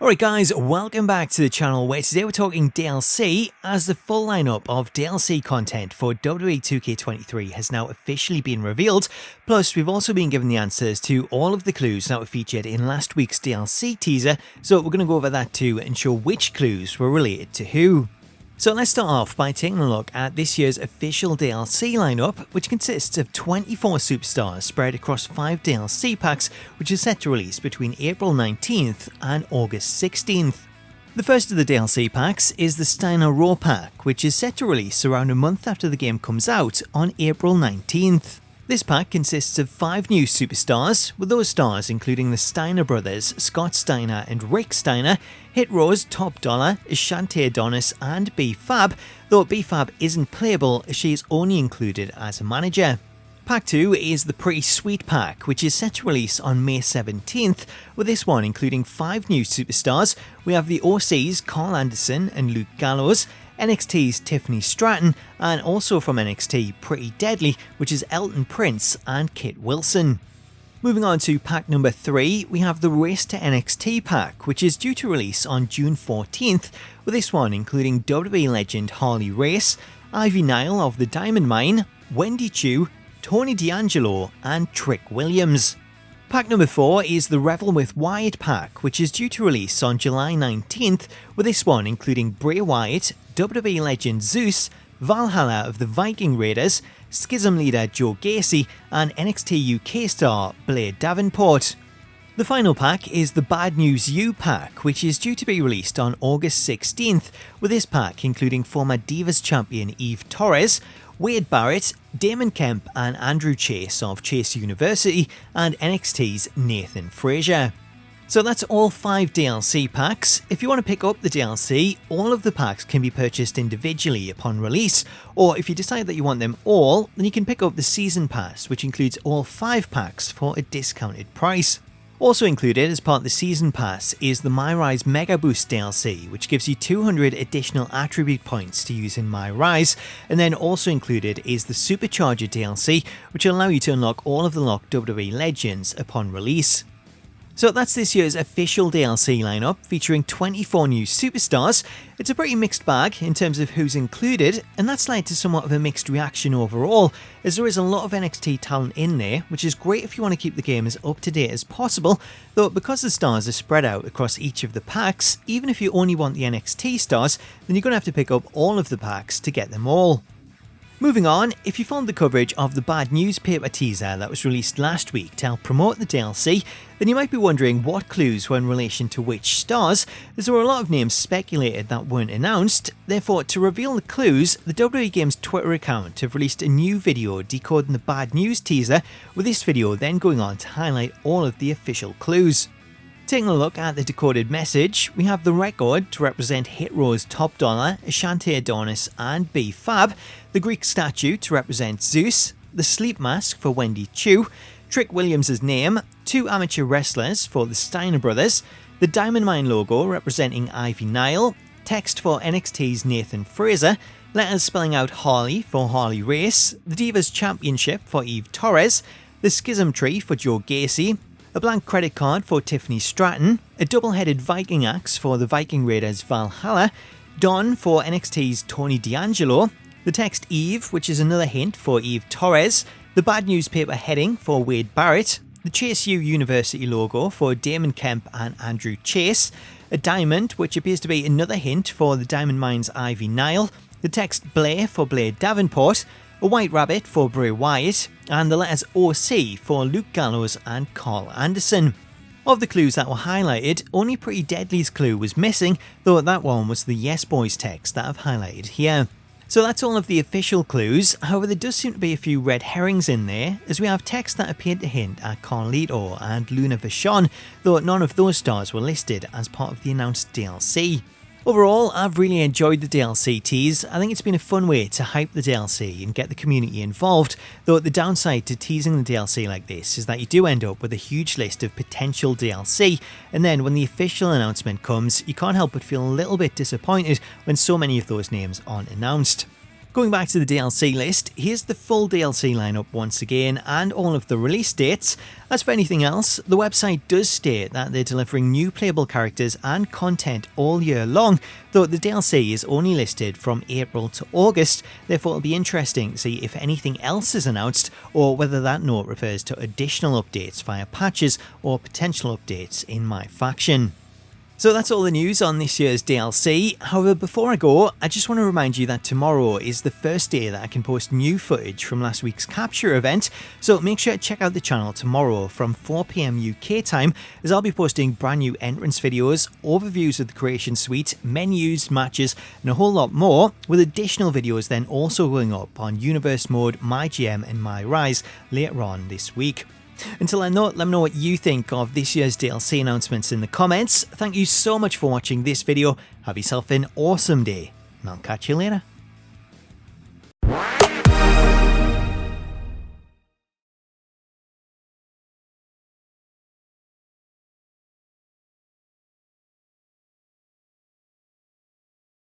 Alright guys, welcome back to the channel where today we're talking DLC as the full lineup of DLC content for WWE 2K23 has now officially been revealed. Plus we've also been given the answers to all of the clues that were featured in last week's DLC teaser, so we're going to go over that too and show which clues were related to who. So let's start off by taking a look at this year's official DLC lineup, which consists of 24 superstars spread across 5 DLC packs, which is set to release between April 19th and August 16th. The first of the DLC packs is the Steiner Raw pack, which is set to release around a month after the game comes out on April 19th. This pack consists of 5 new superstars, with those stars including the Steiner Brothers, Scott Steiner and Rick Steiner, Hit Row's Top Dolla, Ashante Adonis and B-Fab, though B-Fab isn't playable as she is only included as a manager. Pack 2 is the Pretty Sweet pack, which is set to release on May 17th, with this one including 5 new superstars. We have the OC's Karl Anderson and Luke Gallows, NXT's Tiffany Stratton, and also from NXT Pretty Deadly, which is Elton Prince and Kit Wilson. Moving on to pack number 3, we have the Race to NXT pack, which is due to release on June 14th, with this one including WWE legend Harley Race, Nile of the Diamond Mine, Wendy Choo, Tony D'Angelo and Trick Williams. Pack number 4 is the Revel with Wyatt pack, which is due to release on July 19th, with this one including Bray Wyatt, WWE legend Zeus, Valhalla of the Viking Raiders, Schism leader Joe Gacy, and NXT UK star Blair Davenport. The final pack is the Bad News U pack, which is due to be released on August 16th, with this pack including former Divas champion Torres, Wade Barrett, Damon Kemp and Andrew Chase of Chase University, and NXT's Nathan Frazier. So that's all 5 DLC packs. If you want to pick up the DLC, all of the packs can be purchased individually upon release, or if you decide that you want them all, then you can pick up the Season Pass, which includes all 5 packs for a discounted price. Also included as part of the Season Pass is the My Rise Mega Boost DLC, which gives you 200 additional attribute points to use in My Rise, and then also included is the Supercharger DLC, which will allow you to unlock all of the locked WWE Legends upon release. So that's this year's official DLC lineup, featuring 24 new superstars. It's a pretty mixed bag in terms of who's included, and that's led to somewhat of a mixed reaction overall, as there is a lot of NXT talent in there, which is great if you want to keep the game as up to date as possible, though because the stars are spread out across each of the packs, even if you only want the NXT stars, then you're going to have to pick up all of the packs to get them all. Moving on, if you followed the coverage of the Bad Newspaper teaser that was released last week to help promote the DLC, then you might be wondering what clues were in relation to which stars, as there were a lot of names speculated that weren't announced. Therefore, to reveal the clues, the WWE Games Twitter account have released a new video decoding the Bad News teaser, with this video then going on to highlight all of the official clues. Taking a look at the decoded message, we have the record to represent Hit Row's Top Dolla, Ashante Adonis and B-Fab, the Greek statue to represent Zeus, the sleep mask for Wendy Choo, Trick Williams' name, 2 amateur wrestlers for the Steiner Brothers, the Diamond Mine logo representing Nile, text for NXT's Nathan Frazier, letters spelling out Harley for Harley Race, the Divas Championship for Torres, the Schism tree for Joe Gacy, a blank credit card for Tiffany Stratton, a double-headed Viking axe for the Viking Raiders Valhalla, Don for NXT's Tony D'Angelo, the text Eve, which is another hint for Torres, the Bad Newspaper heading for Wade Barrett, the Chase U University logo for Damon Kemp and Andrew Chase, a diamond, which appears to be another hint for the Diamond Mine's Nile, the text Blair for Blair Davenport, a white rabbit for Bray Wyatt, and the letters OC for Luke Gallows and Karl Anderson. Of the clues that were highlighted, only Pretty Deadly's clue was missing, though that one was the Yes Boys text that I've highlighted here. So that's all of the official clues. However, there does seem to be a few red herrings in there, as we have text that appeared to hint at Carlito and Luna Vachon, though none of those stars were listed as part of the announced DLC. Overall, I've really enjoyed the DLC tease. I think it's been a fun way to hype the DLC and get the community involved, though the downside to teasing the DLC like this is that you do end up with a huge list of potential DLC, and then when the official announcement comes, you can't help but feel a little bit disappointed when so many of those names aren't announced. Going back to the DLC list, here's the full DLC lineup once again and all of the release dates. As for anything else, the website does state that they're delivering new playable characters and content all year long, though the DLC is only listed from April to August, therefore it'll be interesting to see if anything else is announced or whether that note refers to additional updates via patches or potential updates in my faction. So that's all the news on this year's DLC. However, before I go, I just want to remind you that tomorrow is the first day that I can post new footage from last week's capture event, so make sure to check out the channel tomorrow from 4 PM UK time, as I'll be posting brand new entrance videos, overviews of the creation suite, menus, matches, and a whole lot more, with additional videos then also going up on Universe Mode, My GM and My Rise later on this week. Until then though, let me know what you think of this year's DLC announcements in the comments. Thank you so much for watching this video, have yourself an awesome day, and I'll catch you later.